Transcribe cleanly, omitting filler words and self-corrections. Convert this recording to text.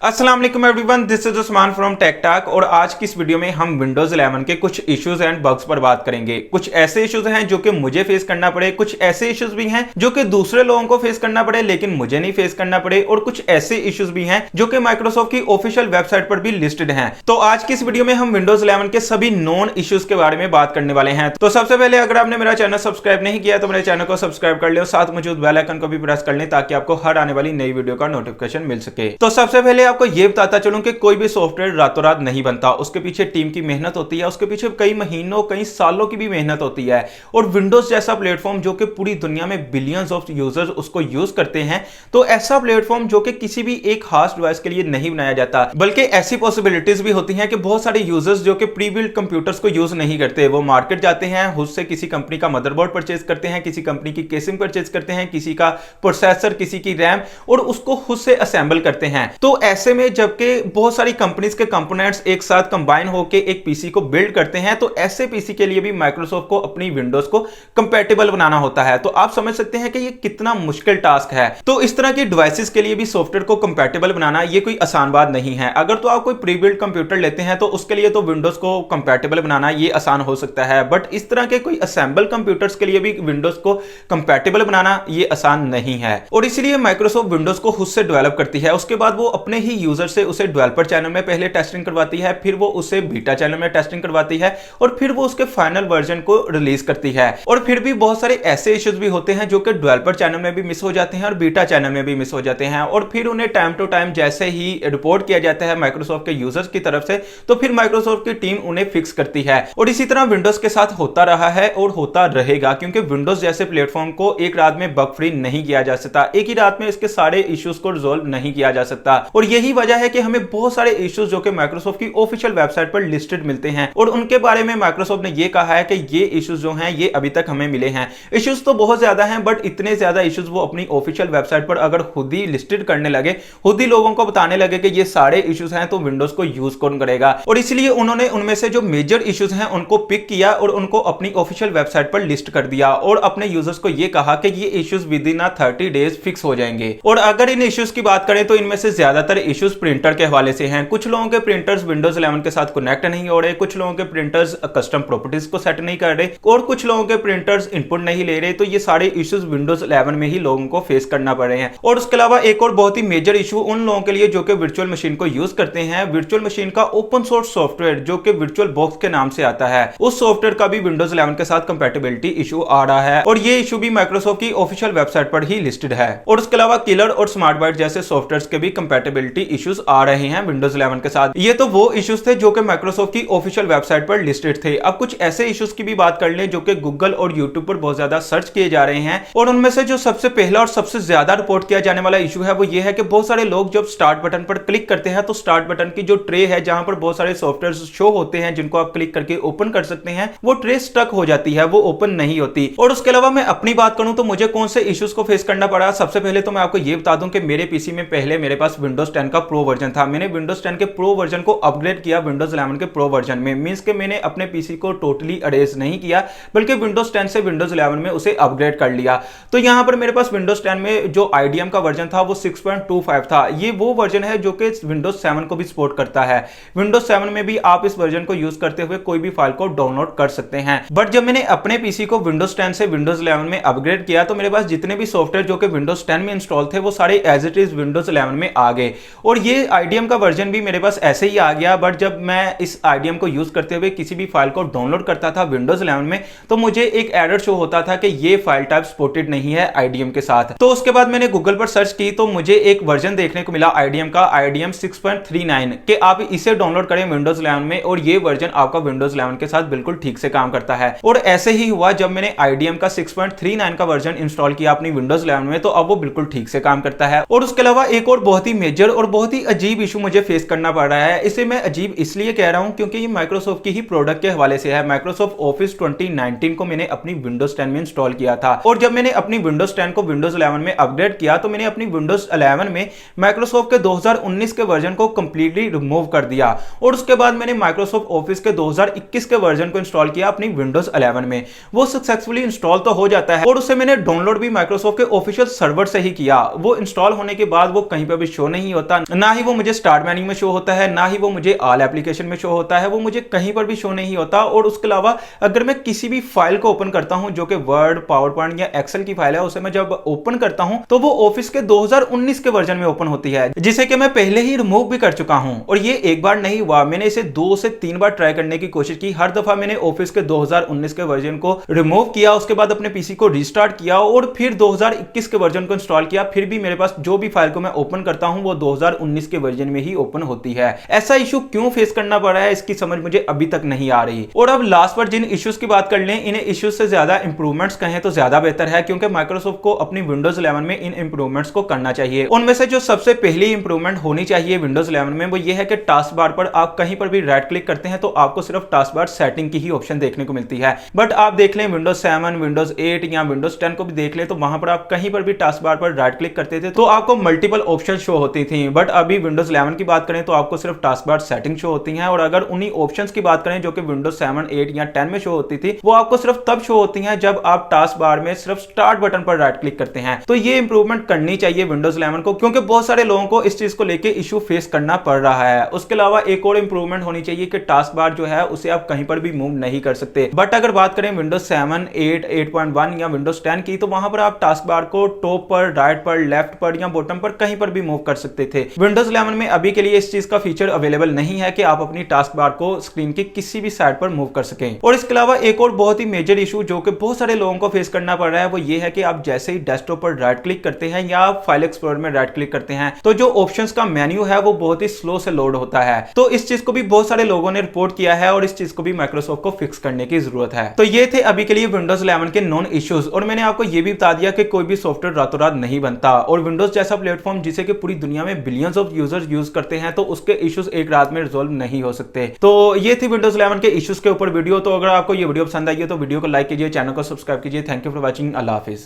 अस्सलाम वालेकुम everyone, this is Usman from Tech Talk. और आज की इस वीडियो में हम विंडोज 11 के कुछ इश्यूज एंड बग्स पर बात करेंगे। कुछ ऐसे इश्यूज हैं जो कि मुझे फेस करना पड़े, कुछ ऐसे इश्यूज भी हैं जो कि दूसरे लोगों को फेस करना पड़े लेकिन मुझे नहीं फेस करना पड़े, और कुछ ऐसे इश्यूज भी हैं जो कि माइक्रोसॉफ्ट की ऑफिशियल वेबसाइट पर भी लिस्टेड हैं। तो आज की इस वीडियो में हम विंडोज 11 के सभी नॉन इश्यूज के बारे में बात करने वाले हैं। तो सबसे पहले अगर आपने मेरा चैनल सब्सक्राइब नहीं किया तो मेरे चैनल को सब्सक्राइब कर ले और साथ मौजूद बेल आइकन को भी प्रेस कर लें ताकि आपको हर आने वाली नई वीडियो का नोटिफिकेशन मिल सके। तो सबसे पहले आपको यह बताता चलूं कि कोई भी सॉफ्टवेयर रातों रात नहीं बनता, उसके पीछे टीम की मेहनत होती है, उसके पीछे कई महीनों कई सालों की भी मेहनत होती है। और विंडोज जैसा प्लेटफॉर्म जो कि पूरी दुनिया में बिलियंस ऑफ यूजर्स उसको यूज करते हैं, तो ऐसा प्लेटफॉर्म जो कि किसी भी एक खास डिवाइस के लिए नहीं बनाया जाता, बल्कि ऐसी पॉसिबिलिटीज भी होती हैं कि बहुत सारे यूजर्स जो कि प्री बिल्ड कंप्यूटर्स को यूज नहीं करते, वो मार्केट जाते हैं, उससे किसी कंपनी का मदरबोर्ड परचेज करते हैं, किसी कंपनी की केसिंग परचेज करते हैं, किसी का प्रोसेसर, किसी की रैम, और उसको खुद से असेंबल करते हैं। तो ऐसे में जबकि बहुत सारी कंपनीज के कंपोनेंट्स एक साथ कंबाइन होकर एक पीसी को बिल्ड करते हैं, तो ऐसे पीसी के लिए भी माइक्रोसॉफ्ट को अपनी विंडोज को कंपैटिबल बनाना होता है। तो आप समझ सकते हैं कि ये कितना मुश्किल टास्क है। तो इस तरह की डिवाइसेस के लिए भी सॉफ्टवेयर को कंपैटिबल बनाना ये कोई आसान बात नहीं है। अगर तो आप कोई प्री बिल्ड कंप्यूटर लेते हैं तो उसके लिए तो विंडोज को कंपैटिबल बनाना ये आसान हो सकता है, बट इस तरह के कोई असेंबल कंप्यूटर्स के लिए भी विंडोज को कंपैटिबल बनाना ये आसान नहीं है। और इसलिए माइक्रोसॉफ्ट विंडोज को खुद से डेवलप करती है, उसके बाद वो अपने ही यूजर से उसे डेवलपर चैनल में पहले टेस्टिंग करवाती है, फिर वो उसे बीटा चैनल में टेस्टिंग करवाती है, और फिर वो उसके फाइनल वर्जन को रिलीज करती है। और फिर भी बहुत सारे ऐसे इश्यूज भी होते हैं जो कि डेवलपर चैनल में भी मिस हो जाते हैं और बीटा चैनल में भी मिस हो जाते हैं, और फिर उन्हें टाइम टू टाइम जैसे ही रिपोर्ट किया जाता है माइक्रोसॉफ्ट के यूजर्स की तरफ से, तो फिर माइक्रोसॉफ्ट की टीम उन्हें फिक्स करती है। और इसी तरह विंडोज के साथ होता रहा है और होता रहेगा, क्योंकि विंडोज जैसे प्लेटफॉर्म को एक रात में बग फ्री नहीं किया जा सकता, एक ही रात में इसके सारे इश्यूज को रिजॉल्व नहीं किया जा सकता। और यही वजह है कि हमें बहुत सारे इश्यूज जो कि माइक्रोसॉफ्ट की ऑफिशियल वेबसाइट पर लिस्टेड मिलते हैं, और उनके बारे में माइक्रोसॉफ्ट ने यह कहा है कि ये इश्यूज जो हैं ये अभी तक हमें मिले हैं। इश्यूज तो बहुत ज्यादा हैं, बट इतने ज्यादा इश्यूज वो अपनी ऑफिशियल वेबसाइट पर अगर खुद ही लिस्टेड करने लगे, खुद ही लोगों को बताने लगे कि ये सारे इश्यूज हैं, तो विंडोज को यूज कौन करेगा। और इसलिए उन्होंने उनमें से जो मेजर इश्यूज हैं उनको पिक किया और उनको अपनी ऑफिशियल वेबसाइट पर लिस्ट कर दिया, और अपने यूजर्स को यह कहा कि ये issues with in 30 days fix हो जाएंगे। और अगर इन इश्यूज की बात करें तो इनमें से ज्यादातर इश्यूज प्रिंटर के हवाले से हैं। कुछ लोगों के प्रिंटर्स विंडोज 11 के साथ कनेक्ट नहीं हो रहे, कुछ लोगों के प्रिंटर्स कस्टम प्रॉपर्टीज को सेट नहीं कर रहे, और कुछ लोगों के प्रिंटर्स इनपुट नहीं ले रहे। तो ये सारे इश्यूज विंडोज 11 में ही लोगों को फेस करना पड़ रहे हैं। और उसके अलावा एक और बहुत ही मेजर इशू उन लोगों के लिए जो कि वर्चुअल मशीन को यूज करते हैं। वर्चुअल मशीन का ओपन सोर्स सॉफ्टवेयर जो कि वर्चुअल बॉक्स के नाम से आता है, उस सॉफ्टवेयर का भी विंडोज 11 के साथ कंपैटिबिलिटी इशू आ रहा है, और ये इशू भी माइक्रोसॉफ्ट की ऑफिशियल वेबसाइट पर ही लिस्टेड है। और उसके अलावा किलर और स्मार्ट बाइट जैसे सॉफ्टवेयर के भी कंपैटिबिलिटी इश्यूज आ रहे हैं विंडोज 11 के साथ। ये तो वो इश्यूज थे जो कि माइक्रोसॉफ्ट की ऑफिशियल वेबसाइट पर लिस्टेड थे। अब कुछ ऐसे इश्यूज की भी बात कर लें जो कि गूगल और यूट्यूब पर बहुत ज्यादा सर्च किए जा रहे हैं, और उनमें से जो सबसे पहला और सबसे ज्यादा रिपोर्ट किया जाने वाला इशू है वो ये है कि बहुत सारे लोग जब स्टार्ट बटन पर क्लिक करते हैं तो स्टार्ट बटन की जो ट्रे है जहां पर बहुत सारे सॉफ्टवेयर शो होते हैं जिनको आप क्लिक करके ओपन कर सकते हैं, वो ट्रे स्टक हो जाती है, वो ओपन नहीं होती। और उसके अलावा मैं अपनी बात करूं तो मुझे कौन से इश्यूज को फेस करना पड़ा। सबसे पहले तो मैं आपको ये बता दूं कि मेरे पीसी में पहले मेरे पास विंडोज 10 का प्रो वर्जन था। मैंने विंडोज 10 के प्रो वर्जन को अपग्रेड किया विंडोज 11 के प्रो वर्जन में, मींस के मैंने अपने पीसी को टोटली अरेज नहीं किया, बल्कि विंडोज 10 से विंडोज 11 में उसे अपग्रेड कर लिया। तो यहां पर मेरे पास विंडोज 10 में जो आईडीएम का वर्जन था वो 6.25 था। ये वो वर्जन है जो कि विंडोज 7 को भी सपोर्ट करता है। विंडोज 7 में भी आप इस वर्जन को यूज करते हुए कोई भी फाइल को डाउनलोड कर सकते हैं। बट जब मैंने अपने पीसी को विंडोज 10 से विंडोज 11 में अपग्रेड किया तो मेरे पास जितने भी सॉफ्टवेयर जो कि विंडोज 10 में इंस्टॉल थे वो सारे एज इट इज विंडोज 11 में आ गए, और ये आईडीएम का वर्जन भी मेरे पास ऐसे ही आ गया। बट जब मैं इस आईडीएम को यूज करते हुए किसी भी फाइल को डाउनलोड करता था विंडोज 11 में, तो मुझे एक एरर शो होता था कि ये फाइल टाइप सपोर्टेड नहीं है आईडीएम के साथ। तो उसके बाद मैंने गूगल पर सर्च की तो मुझे एक वर्जन देखने को मिला आईडीएम का, आईडीएम 6.39, कि आप इसे डाउनलोड करें विंडोज 11 में, और ये वर्जन आपका विंडोज 11 के साथ बिल्कुल ठीक से काम करता है। और ऐसे ही हुआ जब मैंने आईडीएम का 6.39 का वर्जन इंस्टॉल किया अपनी विंडोज 11 में, तो अब वो बिल्कुल ठीक से काम करता है। और उसके अलावा एक और बहुत ही मेजर और बहुत ही अजीब इशू मुझे फेस करना पड़ रहा है। इसे मैं अजीब इसलिए कह रहा हूं क्योंकि ये माइक्रोसॉफ्ट की ही प्रोडक्ट के हवाले से है। माइक्रोसॉफ्ट ऑफिस 2019 को मैंने अपनी विंडोज 10 में इंस्टॉल किया था, और जब मैंने अपनी विंडोज 10 को विंडोज 11 में अपग्रेड किया तो मैंने अपनी विंडोज 11 में माइक्रोसॉफ्ट के 2019 के वर्जन को कंप्लीटली रिमूव कर दिया, और उसके बाद मैंने माइक्रोसॉफ्ट ऑफिस के 2021 के वर्जन को इंस्टॉल किया अपनी विंडोज 11 में। वो सक्सेसफुली इंस्टॉल तो हो जाता है, और उसे मैंने डाउनलोड भी माइक्रोसॉफ्ट के ऑफिशियल सर्वर से ही किया। वो इंस्टॉल होने के बाद वो कहीं पर भी शो नहीं होता, होता, ना ही वो मुझे स्टार्ट मेन्यू में शो होता है, ना ही वो मुझे ऑल एप्लीकेशन में शो होता है, वो मुझे कहीं पर भी शो नहीं होता। और उसके अलावा अगर मैं किसी भी फाइल को ओपन करता हूं जो कि वर्ड, पावर पॉइंट या एक्सेल की फाइल है, उसे मैं जब ओपन करता हूं तो वो ऑफिस के 2019 के वर्जन में ओपन होती है, जिसे कि मैं पहले ही रिमूव भी कर चुका हूं। और ये एक बार नहीं हुआ, मैंने इसे 2 से 3 बार ट्राई करने की कोशिश की। हर दफा मैंने ऑफिस के 2019 के वर्जन को रिमूव किया, उसके बाद अपने पीसी को रीस्टार्ट किया और फिर 2021 के वर्जन को इंस्टॉल किया, फिर भी मेरे पास जो भी फाइल को मैं ओपन करता हूं वो 2019 के वर्जन में ही ओपन होती है। ऐसा इशू क्यों फेस करना पड़ा है, इसकी समझ मुझे अभी तक नहीं आ रही। और अब लास्ट पर जिन इश्यूज की बात कर लें, इन इश्यूज से ज्यादा इंप्रूवमेंट्स कहें तो ज्यादा बेहतर है, क्योंकि माइक्रोसॉफ्ट को अपनी विंडोज 11 में इन इंप्रूवमेंट्स को करना चाहिए। उनमें से जो सबसे पहली इंप्रूवमेंट होनी चाहिए विंडोज 11 में वो ये है कि टास्क बार पर आप कहीं पर भी राइट क्लिक करते हैं तो आपको सिर्फ टास्क बार सेटिंग की ही ऑप्शन देखने को मिलती है। बट आप देख लें विंडोज 7, विंडोज 8 या विंडोज 10 को भी देख लें तो वहां पर आप कहीं पर भी टास्क बार पर राइट क्लिक करते थे तो आपको मल्टीपल ऑप्शन शो होती थी। बट अभी विंडोज 11 की बात करें तो आपको सिर्फ टास्क बार सेटिंग शो होती है। और अगर उन्हीं ऑप्शंस की बात करें जो कि विंडोज 7, 8 या 10 में शो होती थी, वो आपको सिर्फ तब शो होती हैं जब आप टास्क बार में सिर्फ स्टार्ट बटन पर राइट क्लिक करते हैं। तो ये इंप्रूवमेंट करनी चाहिए विंडोज 11 को, क्योंकि बहुत सारे लोगों को इस चीज को लेके इशू फेस करना पड़ रहा है। उसके अलावा एक और इंप्रूवमेंट होनी चाहिए कि टास्क बार जो है उसे आप कहीं पर भी मूव नहीं कर सकते। बट अगर बात करें विंडोज 7, 8, 8.1 या विंडोज 10 की, तो वहां पर आप टास्क बार को टॉप पर, राइट पर, लेफ्ट पर या बॉटम पर कहीं पर भी मूव कर सकते थे। विंडोज 11 में अभी के लिए इस चीज का फीचर अवेलेबल नहीं है कि आप अपनी टास्क बार को स्क्रीन की किसी भी साइड पर मूव कर सकें। और इसके अलावा एक और बहुत ही मेजर इशू जो कि बहुत सारे लोगों को फेस करना पड़ रहा है वो ये है कि आप जैसे ही डेस्कटॉप पर राइट क्लिक करते हैं या आप फाइल एक्सप्लोरर में राइट क्लिक करते हैं तो जो ऑप्शंस का मेन्यू है वो बहुत ही स्लो से लोड होता है। तो इस चीज को भी बहुत सारे लोगों ने रिपोर्ट किया है और इस चीज को भी माइक्रोसॉफ्ट को फिक्स करने की जरूरत है। तो ये थे अभी के लिए विंडोज 11 के नॉन इश्यूज। और मैंने आपको ये भी बता दिया कि कोई भी सॉफ्टवेयर रातों रात नहीं बनता और विंडोज जैसा प्लेटफॉर्म जिसे कि पूरी दुनिया में बिलियंस ऑफ यूजर्स यूज करते हैं तो उसके इश्यूज एक रात में रिजॉल्व नहीं हो सकते। तो ये थी विंडोज 11 के इश्यूज के ऊपर वीडियो। तो अगर आपको ये वीडियो पसंद आई है तो वीडियो को लाइक कीजिए, चैनल को सब्सक्राइब कीजिए। Thank you for watching. Allah Hafiz.